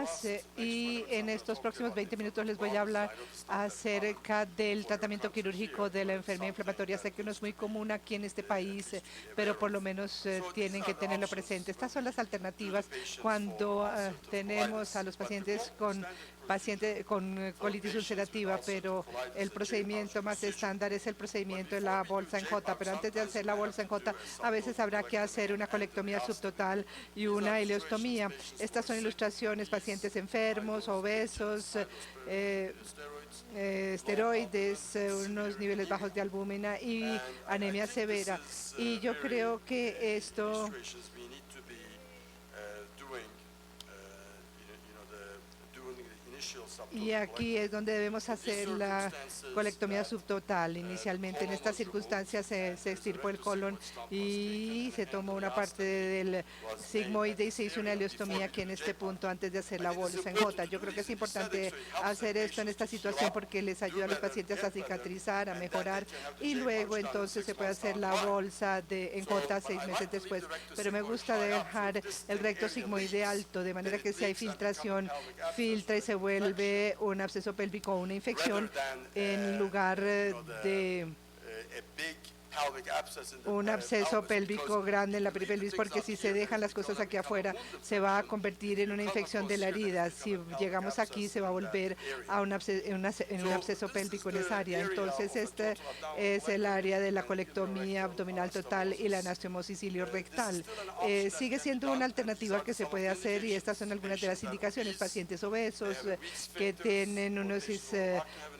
gracias. Y en estos próximos 20 minutos les voy a hablar acerca del tratamiento quirúrgico de la enfermedad inflamatoria. Sé que no es muy común aquí en este país, pero por lo menos tienen que tenerlo presente. Estas son las alternativas cuando tenemos a los pacientes con colitis ulcerativa, pero el procedimiento más estándar es el procedimiento de la bolsa en J. Pero antes de hacer la bolsa en J, a veces habrá que hacer una colectomía subtotal y una ileostomía. Estas son ilustraciones: pacientes enfermos, obesos, esteroides, unos niveles bajos de albúmina y anemia severa. Y yo creo que esto y aquí es donde debemos hacer la colectomía subtotal. Inicialmente en estas circunstancias se extirpó el colon y se tomó una parte del sigmoide y se hizo una ileostomía aquí en este punto antes de hacer la bolsa en J. Yo creo que es importante hacer esto en esta situación porque les ayuda a los pacientes a cicatrizar, a mejorar, y luego entonces se puede hacer la bolsa en J 6 meses después. Pero me gusta dejar el recto sigmoide alto, de manera que si hay filtración, filtra y se vuelve un absceso pélvico o una infección en lugar de un absceso pélvico grande en la peripelvis, porque si se dejan las cosas aquí afuera se va a convertir en una infección de la herida. Si llegamos aquí se va a volver a un absceso pélvico en esa área. Entonces este es el área de la colectomía abdominal total y la anastomosis iliorectal. Sigue siendo una alternativa que se puede hacer, y estas son algunas de las indicaciones: pacientes obesos que tienen unos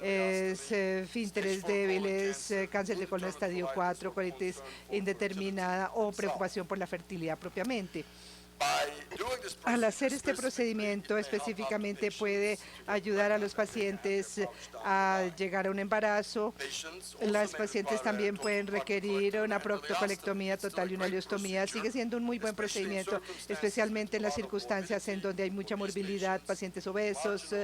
esfínteres débiles, cáncer de colon estadio 4, colitis indeterminada o preocupación por la fertilidad propiamente. Al hacer este procedimiento específicamente puede ayudar a los pacientes a llegar a un embarazo. Las pacientes también pueden requerir una proctocolectomía total y una ileostomía. Sigue siendo un muy buen procedimiento, especialmente en las circunstancias en donde hay mucha morbilidad, pacientes obesos,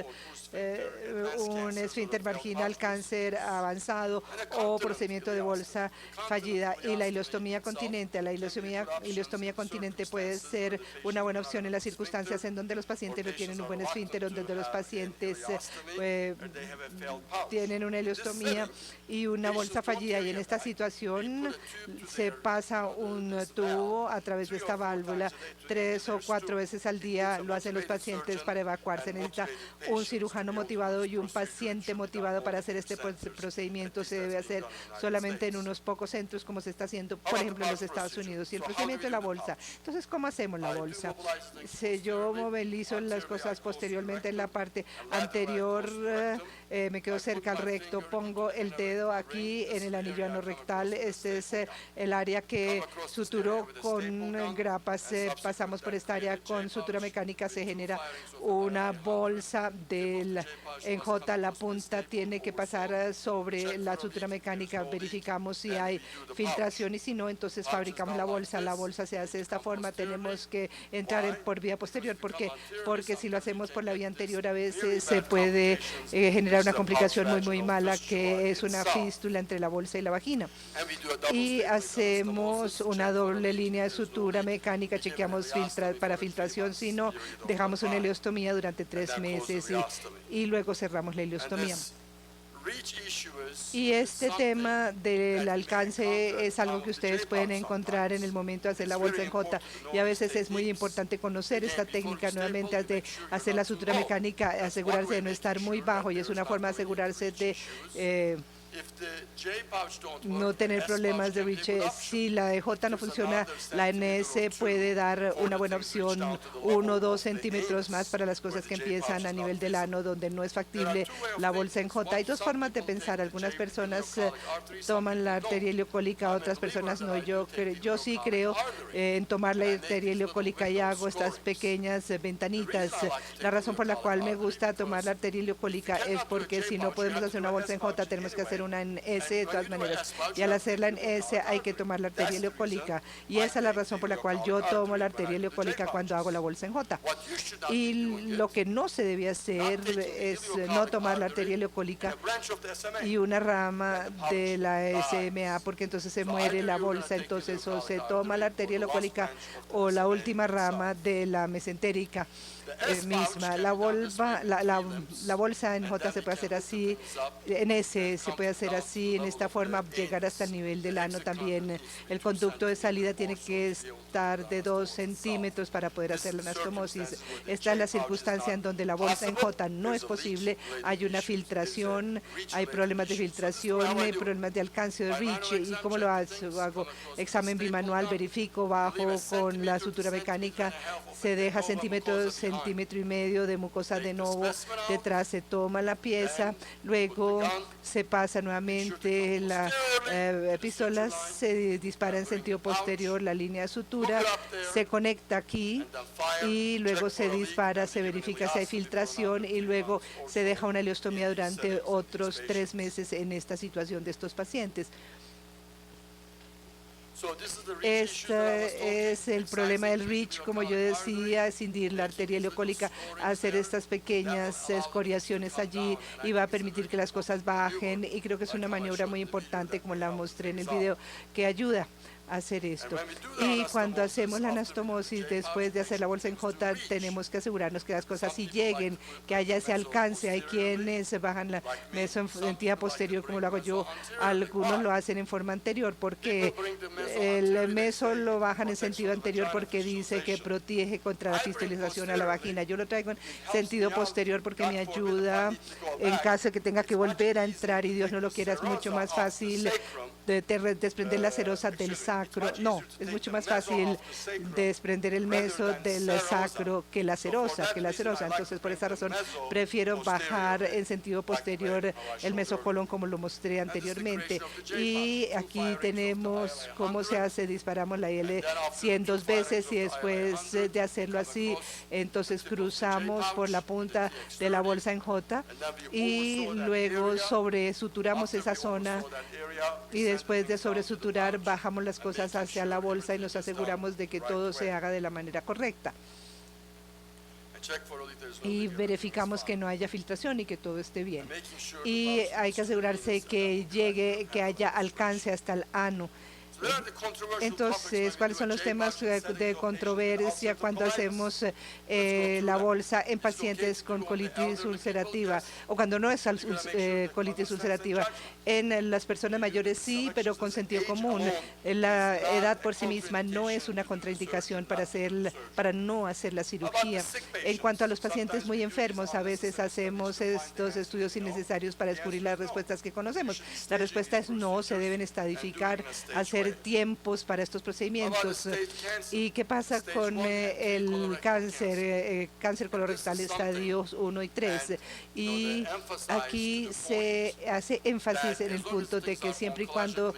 un esfínter marginal, cáncer avanzado o procedimiento de bolsa fallida. Y la ileostomía continente. La ileostomía continente puede ser una buena opción en las circunstancias en donde los pacientes no tienen un buen esfínter, donde los pacientes tienen una ileostomía y una bolsa fallida. Y en esta situación se pasa un tubo a través de esta válvula 3 o 4 veces al día. Lo hacen los pacientes para evacuar. Se necesita un cirujano motivado y un paciente motivado para hacer este procedimiento. Se debe hacer solamente en unos pocos centros, como se está haciendo, por ejemplo, en los Estados Unidos. Y el procedimiento de la bolsa. Entonces, ¿cómo hacemos la bolsa? Yo movilizo las cosas posteriormente en la parte anterior, me quedo cerca al recto, pongo el dedo aquí en el anillo anorrectal. Este es el área que suturo con grapas. Pasamos por esta área con sutura mecánica, se genera una bolsa en J. La punta tiene que pasar sobre la sutura mecánica. Verificamos si hay filtración y si no, entonces fabricamos la bolsa. La bolsa se hace de esta forma. Tenemos que entrar por vía posterior. ¿Por qué? Porque si lo hacemos por la vía anterior, a veces se puede generar una complicación muy mala, que es una fístula entre la bolsa y la vagina. Y hacemos una doble línea de sutura mecánica, chequeamos para filtración, si no, dejamos una ileostomía durante 3 meses y luego cerramos la ileostomía. Y este tema del alcance es algo que ustedes pueden encontrar en el momento de hacer la bolsa en J. Y a veces es muy importante conocer esta técnica nuevamente antes de hacer la sutura mecánica, asegurarse de no estar muy bajo, y es una forma de asegurarse de no tener problemas de Ricci. Si la EJ no funciona, la NS puede dar una buena opción, 1 o 2 centímetros más para las cosas que empiezan a nivel del ano, donde no es factible la bolsa en J. Hay 2 formas de pensar. Algunas personas toman la arteria ileocólica, otras personas no. Yo sí creo en tomar la arteria ileocólica y hago estas pequeñas ventanitas. La razón por la cual me gusta tomar la arteria ileocólica es porque si no podemos hacer una bolsa en J, tenemos que hacer una en S de todas maneras. Y al hacerla en S hay que tomar la arteria ileocólica. Y esa es la razón por la cual yo tomo la arteria ileocólica cuando hago la bolsa en J. Y lo que no se debía hacer es no tomar la arteria ileocólica y una rama de la SMA, porque entonces se muere la bolsa. Entonces o se toma la arteria ileocólica o la última rama de la mesentérica misma. La bolsa en J se puede hacer así, en S se puede hacer así, en esta forma llegar hasta el nivel del ano también. El conducto de salida tiene que estar de 2 centímetros para poder hacer la anastomosis. Esta es la circunstancia en donde la bolsa en J no es posible. Hay una filtración, hay problemas de filtración, hay problemas de alcance de Rich. ¿Y cómo lo hago? Examen bimanual, verifico, bajo con la sutura mecánica, se deja centímetro y medio de mucosa de novo detrás, se toma la pieza, luego se pasa nuevamente la pistola, se dispara en sentido posterior la línea de sutura, se conecta aquí y luego se dispara, se verifica si hay filtración y luego se deja una ileostomía durante otros 3 meses en esta situación de estos pacientes. Este es el problema del REACH, como yo decía, cindir la arteria ileocólica, hacer estas pequeñas escoriaciones allí y va a permitir que las cosas bajen, y creo que es una maniobra muy importante, como la mostré en el video, que ayuda a hacer esto. Y cuando hacemos la anastomosis, después de hacer la bolsa en J, tenemos que asegurarnos que las cosas sí lleguen, que haya ese alcance. Hay quienes bajan la mesoentidad posterior, como lo hago yo, algunos lo hacen en forma anterior, porque el meso lo bajan en sentido anterior porque dice que protege contra la fistolización a la vagina. Yo lo traigo en sentido posterior porque me ayuda en caso de que tenga que volver a entrar, y Dios no lo quiera, es mucho más fácil desprender la serosa del sacro. No, es mucho más fácil desprender el meso del sacro que la serosa. Entonces, por esa razón, prefiero bajar en sentido posterior el mesocolon, como lo mostré anteriormente. Y aquí tenemos cómo se hace. Disparamos la L100 2 veces y después de hacerlo así, entonces cruzamos por la punta de la bolsa en J y luego sobresuturamos esa zona, y después de sobresuturar bajamos las cosas hacia la bolsa y nos aseguramos de que todo se haga de la manera correcta. Y verificamos que no haya filtración y que todo esté bien. Y hay que asegurarse que llegue, que haya alcance hasta el ano. Entonces, ¿cuáles son los temas de controversia cuando hacemos la bolsa en pacientes con colitis ulcerativa o cuando no es colitis ulcerativa? En las personas mayores sí, pero con sentido común. La edad por sí misma no es una contraindicación para no hacer la cirugía. En cuanto a los pacientes muy enfermos, a veces hacemos estos estudios innecesarios para descubrir las respuestas que conocemos. La respuesta es no, se deben estadificar, hacer tiempos para estos procedimientos. ¿Y qué pasa con el cáncer colorectal estadios 1 y 3? Y aquí se hace énfasis en el punto de que siempre y cuando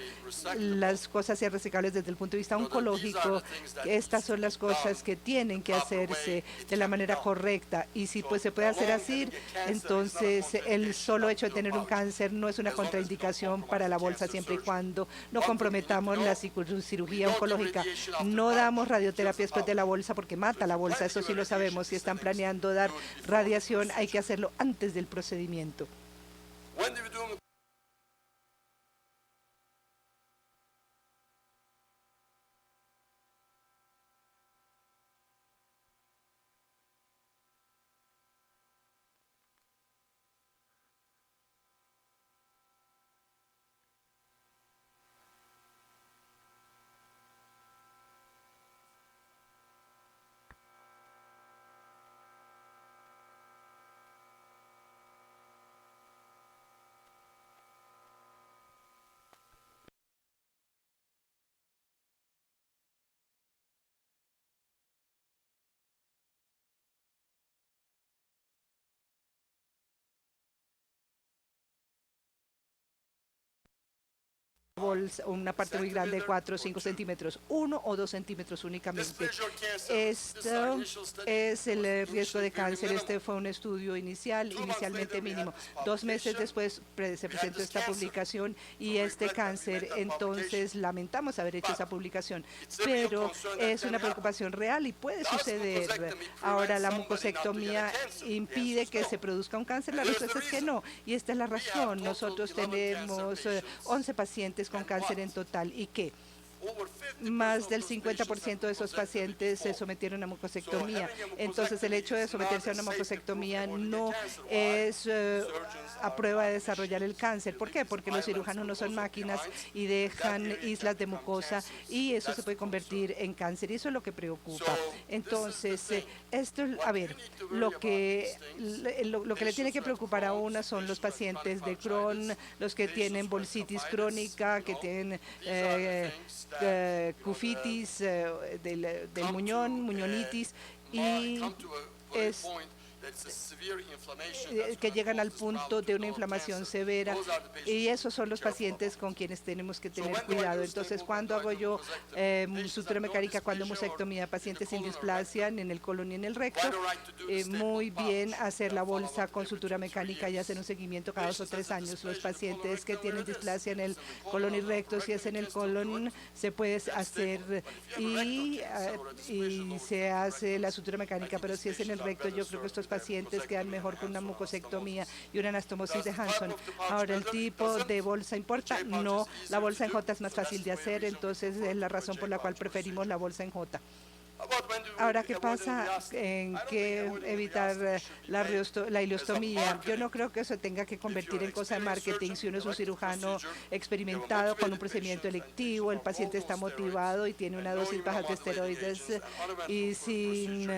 las cosas sean resecables desde el punto de vista oncológico, estas son las cosas que tienen que hacerse de la manera correcta. Y si pues se puede hacer así, entonces el solo hecho de tener un cáncer no es una contraindicación para la bolsa, siempre y cuando no comprometamos la cirugía oncológica. No damos radioterapia después de la bolsa porque mata la bolsa, eso sí lo sabemos. Si están planeando dar radiación, hay que hacerlo antes del procedimiento. una parte muy grande de 4 o 5 centímetros, 1 o 2 centímetros únicamente. Esto es el riesgo de cáncer. Este fue un estudio inicialmente mínimo. 2 meses después se presentó esta publicación y este cáncer, entonces lamentamos haber hecho esa publicación, pero es una preocupación real y puede suceder. Ahora, ¿la mucosectomía impide que se produzca un cáncer? La respuesta es que no, y esta es la razón. Nosotros tenemos 11 pacientes con cáncer en total y que más del 50% de esos pacientes se sometieron a mucosectomía. Entonces, el hecho de someterse a una mucosectomía no es a prueba de desarrollar el cáncer. ¿Por qué? Porque los cirujanos no son máquinas y dejan islas de mucosa y eso se puede convertir en cáncer y eso es lo que preocupa. Entonces, lo que le tiene que preocupar a una son los pacientes de Crohn, los que tienen bolsitis crónica, que tienen cufitis del muñón, muñonitis, y que llegan al punto de una inflamación severa, y esos son los pacientes con quienes tenemos que tener cuidado. Entonces, cuando hago yo sutura mecánica, cuando musectomía, pacientes sin displasia en el colon y en el recto, muy bien hacer la bolsa con sutura mecánica y hacer un seguimiento cada 2 o 3 años. Los pacientes que tienen displasia en el colon y recto, si es en el colon, se puede hacer y se hace la sutura mecánica, pero si es en el recto, yo creo que estos pacientes quedan mejor con una mucosectomía y una anastomosis de Hanson. Ahora, ¿el tipo de bolsa importa? No, la bolsa en J es más fácil de hacer, entonces es la razón por la cual preferimos la bolsa en J. Ahora, ¿qué pasa en que evitar la ileostomía? Yo no creo que eso tenga que convertir en cosa de marketing. Si uno es un cirujano experimentado con un procedimiento electivo, el paciente está motivado y tiene una dosis baja de esteroides y sin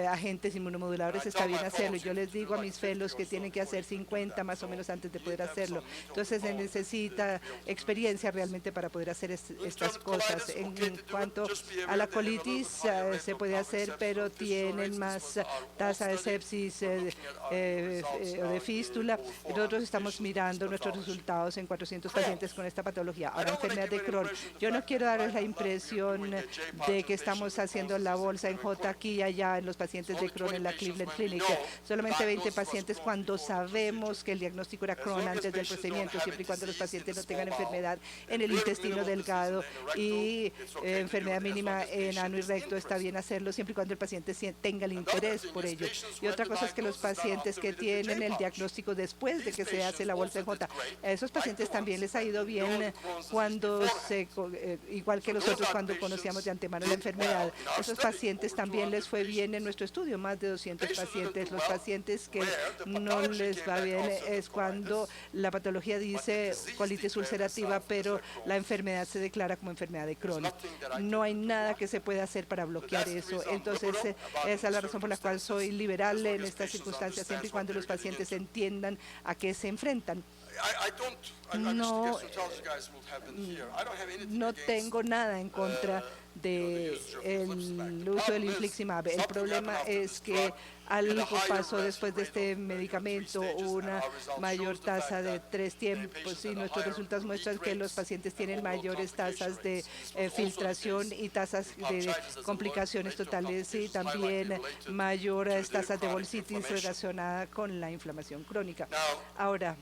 agentes inmunomoduladores, está bien hacerlo. Yo les digo a mis fellows que tienen que hacer 50 más o menos antes de poder hacerlo. Entonces, se necesita experiencia realmente para poder hacer estas cosas. En cuanto a la colitis, se puede hacer, pero tienen más tasa de sepsis o de fístula. Nosotros estamos mirando nuestros resultados en 400 pacientes con esta patología. Ahora, enfermedad de Crohn. Yo no quiero darles la impresión de que estamos haciendo la bolsa en J aquí y allá en los pacientes de Crohn en la Cleveland Clinic. Solamente 20 pacientes cuando sabemos que el diagnóstico era Crohn antes del procedimiento, siempre y cuando los pacientes no tengan enfermedad en el intestino delgado y enfermedad mínima en ano y recto. Está bien hacerlo siempre y cuando el paciente tenga el interés por ello. Y otra cosa es que los pacientes que tienen el diagnóstico después de que se hace la bolsa en J, a esos pacientes también les ha ido bien cuando igual que nosotros cuando conocíamos de antemano la enfermedad. A esos pacientes también les fue bien en nuestro estudio, más de 200 pacientes. Los pacientes que no les va bien es cuando la patología dice colitis ulcerativa, pero la enfermedad se declara como enfermedad de Crohn. No hay nada que se pueda hacer para bloquear eso. Entonces, esa es la razón por la cual soy liberal en estas circunstancias, siempre y cuando los pacientes entiendan a qué se enfrentan. No tengo nada en contra del uso del infliximab. El problema es que algo pasó después de este medicamento, una mayor tasa de 3 tiempos, y nuestros resultados muestran que los pacientes tienen mayores tasas de filtración y tasas de complicaciones totales y también mayores tasas de bolsitis relacionada con la inflamación crónica. Ahora,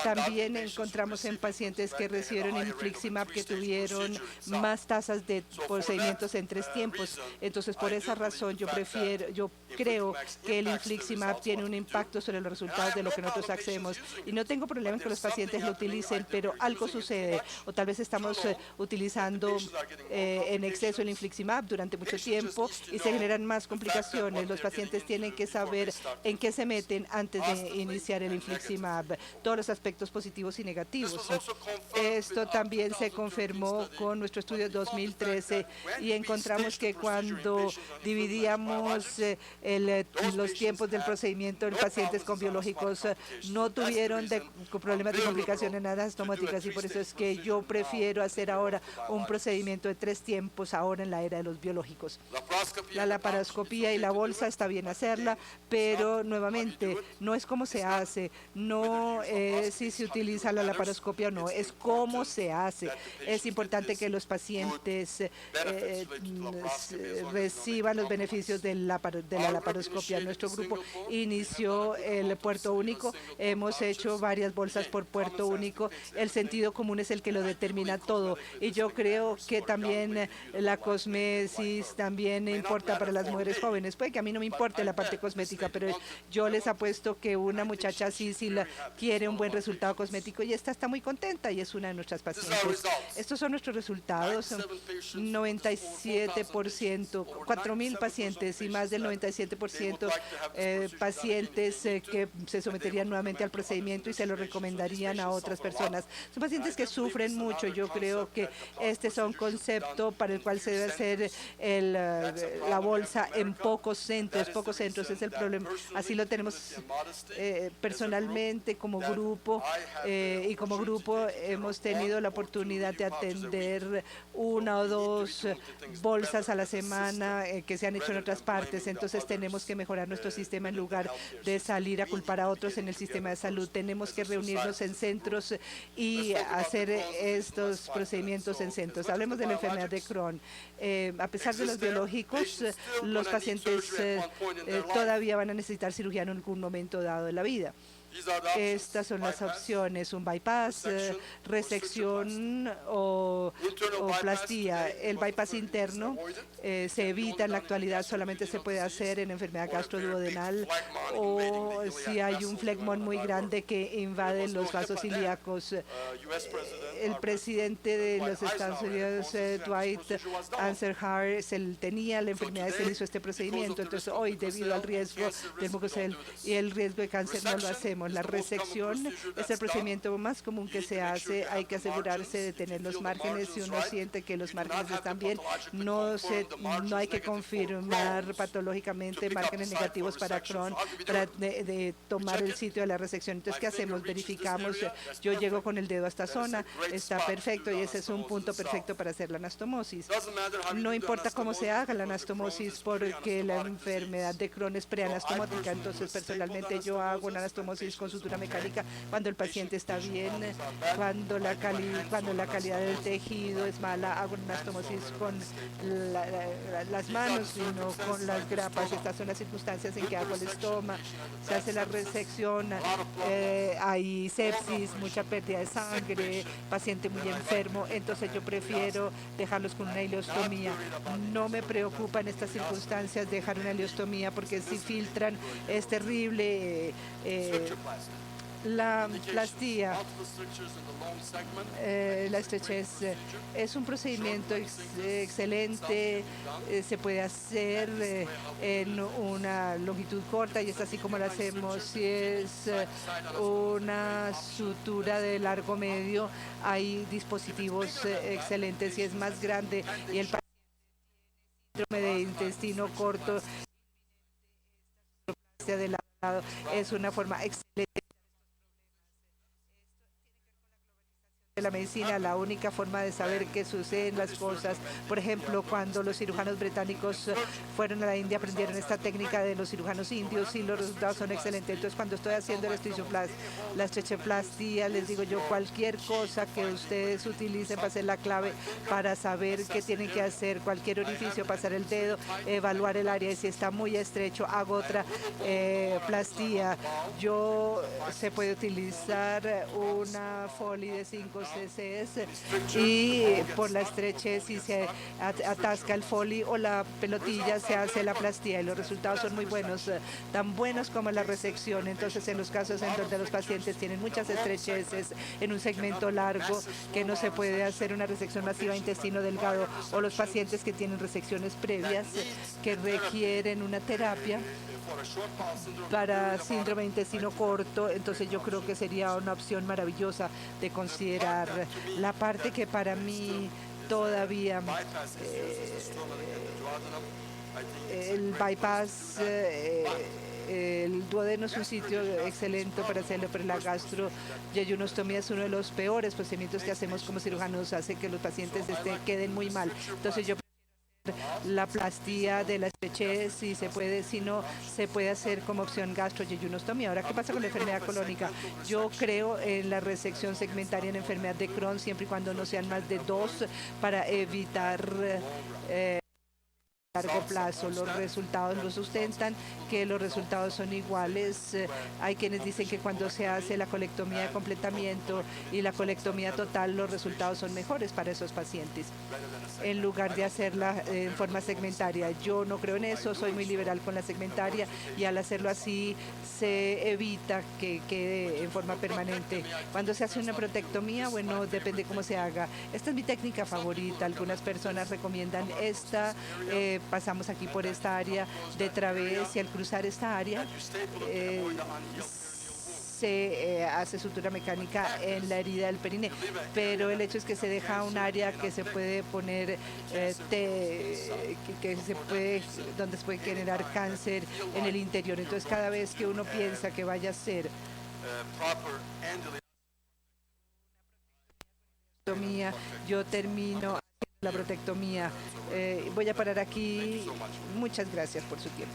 también encontramos en pacientes que recibieron infliximab que tuvieron más tasas de procedimientos en 3 tiempos. Entonces, por esa razón, yo creo que el infliximab tiene un impacto sobre los resultados de lo que nosotros hacemos. Y no tengo problema en que los pacientes lo utilicen, pero algo sucede. O tal vez estamos utilizando en exceso el infliximab durante mucho tiempo y se generan más complicaciones. Los pacientes tienen que saber en qué se meten antes de iniciar el infliximab, todos los aspectos positivos y negativos. Esto también se confirmó con nuestro estudio 2013 y encontramos que cuando dividíamos los tiempos del procedimiento en pacientes con biológicos no tuvieron problemas de complicaciones nada astomáticas, y por eso es que yo prefiero hacer ahora un procedimiento de 3 tiempos ahora en la era de los biológicos. La laparoscopía y la bolsa está bien hacerla, pero nuevamente no es como se hace, no es si se utiliza la laparoscopia o no, es cómo se hace. Es importante que los pacientes reciban los beneficios de la laparoscopia. Nuestro grupo inició el puerto único. Hemos hecho varias bolsas por puerto único. El sentido común es el que lo determina todo. Y yo creo que también la cosmesis también importa para las mujeres jóvenes. Puede que a mí no me importe la parte cosmética, pero yo les apuesto que una muchacha así sí quiere un buen resultado cosmético y esta está muy contenta y es una de nuestras pacientes. Estos son nuestros resultados. 97%, 4.000 pacientes y más del 97% pacientes que se someterían nuevamente al procedimiento y se lo recomendarían a otras personas. Son pacientes que sufren mucho. Yo creo que este es un concepto para el cual se debe hacer la bolsa en pocos centros. Pocos centros es el problema. Así lo tenemos personalmente como grupo y como grupo hemos tenido la oportunidad de atender 1 o 2 bolsas a la semana que se han hecho en otras partes. Entonces tenemos que mejorar nuestro sistema en lugar de salir a culpar a otros en el sistema de salud. Tenemos que reunirnos en centros y hacer estos procedimientos en centros. Hablemos de la enfermedad de Crohn. A pesar de los biológicos, los pacientes todavía van a necesitar cirugía en algún momento dado de la vida. Estas son las opciones: un bypass, resección o plastía. El bypass interno se evita en la actualidad, solamente se puede hacer en enfermedad gastroduodenal o si hay un flegmón muy grande que invade los vasos ilíacos. El presidente de los Estados Unidos, Dwight Eisenhower, tenía la enfermedad y se le hizo este procedimiento. Entonces hoy, debido al riesgo del mucosel y el riesgo de cáncer, no lo hacemos. La resección es el procedimiento más común que se hace. Hay que asegurarse de tener los márgenes. Si uno siente que los márgenes están bien, no hay que confirmar patológicamente márgenes negativos para Crohn para de tomar el sitio de la resección. Entonces, ¿qué hacemos? Verificamos. Yo llego con el dedo a esta zona, está perfecto y ese es un punto perfecto para hacer la anastomosis. No importa cómo se haga la anastomosis porque la enfermedad de Crohn es preanastomótica. Entonces, personalmente yo hago una anastomosis con sutura mecánica cuando el paciente está bien, cuando la calidad del tejido es mala, hago una anastomosis con las manos y no con las grapas. Estas son las circunstancias en que hago el estómago, se hace la resección, hay sepsis, mucha pérdida de sangre, paciente muy enfermo, entonces yo prefiero dejarlos con una ileostomía. No me preocupa en estas circunstancias dejar una ileostomía porque si filtran es terrible. La plastía, la estrechez, es un procedimiento excelente, se puede hacer en una longitud corta y es así como lo hacemos. Si es una sutura de largo medio, hay dispositivos excelentes. Si es más grande y el paciente tiene síndrome de intestino corto, de lado, es una forma excelente de la medicina. La única forma de saber qué suceden las cosas, por ejemplo, cuando los cirujanos británicos fueron a la India, aprendieron esta técnica de los cirujanos indios y los resultados son excelentes. Entonces, cuando estoy haciendo la estrechoplastia, les digo yo, cualquier cosa que ustedes utilicen va a ser la clave para saber qué tienen que hacer. Cualquier orificio, pasar el dedo, evaluar el área y si está muy estrecho, hago otra plastía. Se puede utilizar una Foley de 5 cc y por la estrechez, si se atasca el Foley o la pelotilla, se hace la plastía y los resultados son muy buenos, tan buenos como la resección. Entonces, en los casos en donde los pacientes tienen muchas estrecheces en un segmento largo que no se puede hacer una resección masiva de intestino delgado, o los pacientes que tienen resecciones previas que requieren una terapia para síndrome de intestino corto, entonces yo creo que sería una opción maravillosa de considerar. La parte que para mí todavía el bypass, el duodeno es un sitio excelente para hacerlo, pero la gastroyeyunostomía es uno de los peores procedimientos que hacemos como cirujanos, hace que los pacientes queden muy mal. Entonces yo la plastía de la estrechez, si no, se puede hacer como opción gastroyeyunostomía. Ahora, ¿qué pasa con la enfermedad colónica? Yo creo en la resección segmentaria en enfermedad de Crohn, siempre y cuando no sean más de 2, para evitar largo plazo. Los resultados lo sustentan, que los resultados son iguales. Hay quienes dicen que cuando se hace la colectomía de completamiento y la colectomía total, los resultados son mejores para esos pacientes, en lugar de hacerla en forma segmentaria. Yo no creo en eso, soy muy liberal con la segmentaria, y al hacerlo así se evita que quede en forma permanente. Cuando se hace una protectomía, bueno, depende cómo se haga. Esta es mi técnica favorita. Algunas personas recomiendan esta. Pasamos aquí por esta área de través, y al cruzar esta área se hace sutura mecánica en la herida del perine, pero el hecho es que se deja un área que se puede poner, donde se puede generar cáncer en el interior. Entonces, cada vez que uno piensa que vaya a ser yo termino la protectomía. Voy a parar aquí. Muchas gracias por su tiempo.